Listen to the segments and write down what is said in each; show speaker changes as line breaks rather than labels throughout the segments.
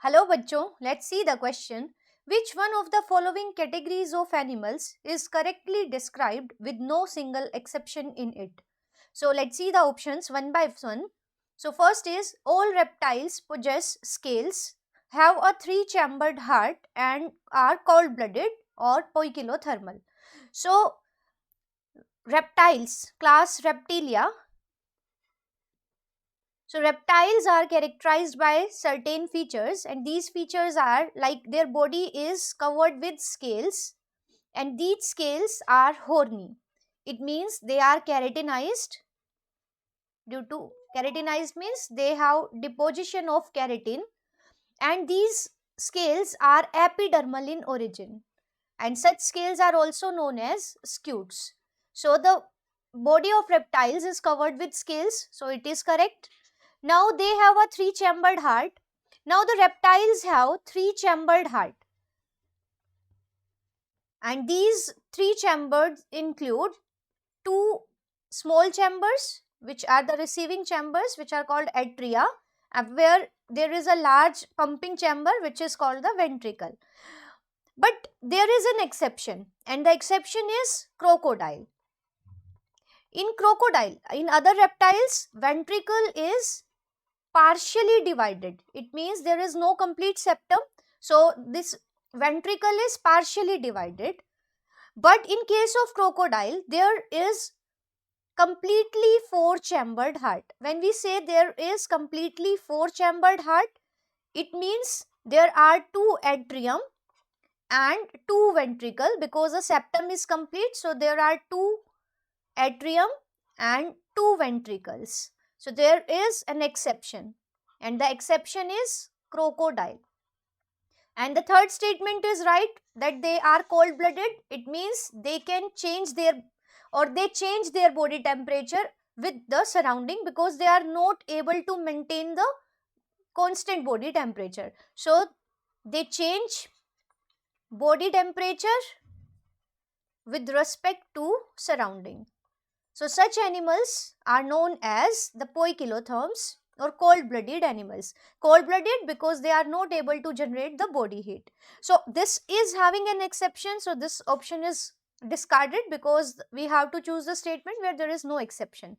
Hello बच्चों, let's see the question. Which one of the following categories of animals is correctly described with no single exception in it? So let's see the options one by one. So first is all reptiles possess scales, have a three-chambered heart and are cold-blooded or poikilothermal. So reptiles, class Reptilia. So reptiles are characterized by certain features, and these features are like their body is covered with scales, and these scales are horny. It means they are keratinized. Due to keratinized means they have deposition of keratin, and these scales are epidermal in origin, and such scales are also known as scutes. So the body of reptiles is covered with scales, so it is correct. Now they have a three-chambered heart. Now the reptiles have three-chambered heart, and these three chambers include two small chambers which are the receiving chambers, which are called atria, where there is a large pumping chamber which is called the ventricle. But there is an exception, and the exception is crocodile. In other reptiles, ventricle is partially divided. It means there is no complete septum. So this ventricle is partially divided. But in case of crocodile, there is completely four-chambered heart. When we say there is completely four-chambered heart, it means there are two atrium and two ventricle, because the septum is complete. So there are two atrium and two ventricles. So there is an exception, and the exception is crocodile. And the third statement is right, that they are cold blooded. It means they can change their they change their body temperature with the surrounding, because they are not able to maintain the constant body temperature. So they change body temperature with respect to surrounding. So such animals are known as the poikilotherms, or cold-blooded animals. Cold-blooded because they are not able to generate the body heat. So this is having an exception. So this option is discarded, because we have to choose the statement where there is no exception.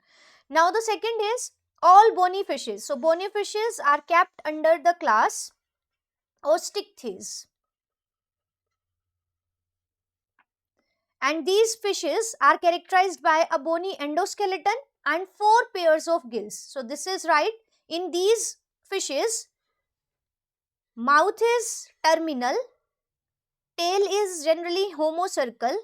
Now the second is all bony fishes. So bony fishes are kept under the class Osteichthyes. And these fishes are characterized by a bony endoskeleton and four pairs of gills. So this is right. In these fishes, mouth is terminal, tail is generally homocircle,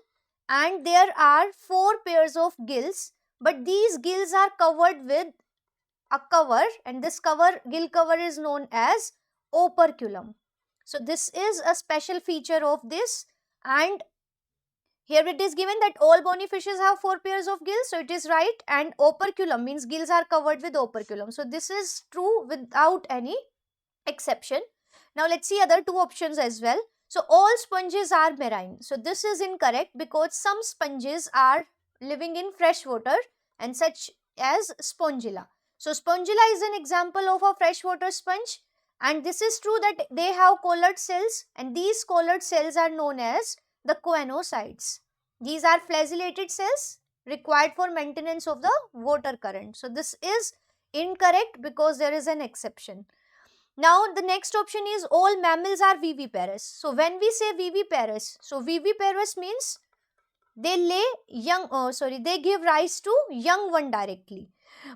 and there are four pairs of gills, but these gills are covered with a cover, and this gill cover is known as operculum. So this is a special feature of this, and here it is given that all bony fishes have four pairs of gills, so it is right, and operculum means gills are covered with operculum. So this is true without any exception. Now let's see other two options as well. So all sponges are marine. So this is incorrect, because some sponges are living in fresh water, and such as Spongilla. So Spongilla is an example of a freshwater sponge, and this is true that they have collared cells, and these collared cells are known as the choanocytes. These are flagellated cells required for maintenance of the water current. So this is incorrect, because there is an exception. Now the next option is all mammals are viviparous. So when we say viviparous, so viviparous means they they give rise to young one directly.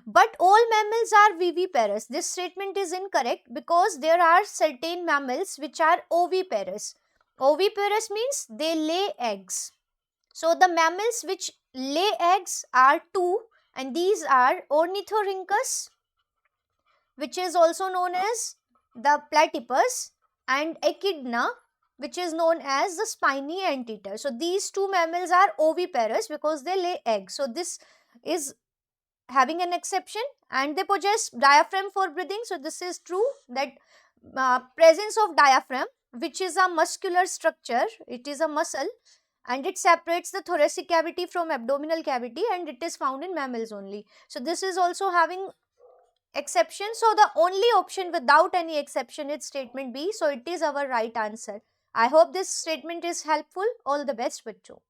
But all mammals are viviparous. This statement is incorrect, because there are certain mammals which are oviparous. Oviparous means they lay eggs. So the mammals which lay eggs are two, and these are Ornithorhynchus, which is also known as the platypus, and Echidna, which is known as the spiny anteater. So these two mammals are oviparous because they lay eggs. So this is having an exception, and they possess diaphragm for breathing. So this is true, that presence of diaphragm, which is a muscular structure, it is a muscle, and it separates the thoracic cavity from abdominal cavity, and it is found in mammals only. So this is also having exception. So the only option without any exception is statement B. So it is our right answer. I hope this statement is helpful. All the best, bachcho.